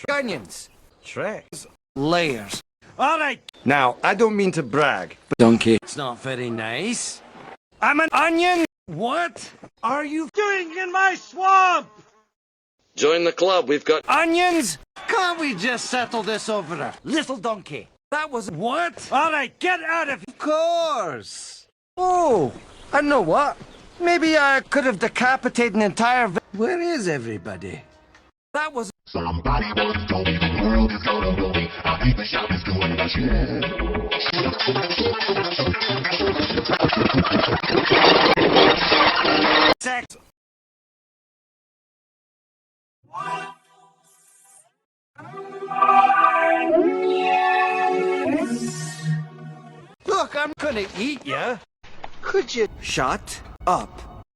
onions, tricks, layers. Alright! Now, I don't mean to brag, but Donkey. it's not very nice. I'm an onion! What are you Doing in my swamp! Join the club, we've got... onions? Can't we just settle this over a little donkey? That was what? Alright, get out of here! Of course. Oh, I know what. Maybe I could have decapitated an entire Where is everybody? That was... Somebody once told me the world is gonna roll me. I'll keep the shop is doing that shit. Sex. Look, I'm gonna eat ya. Could you shut up?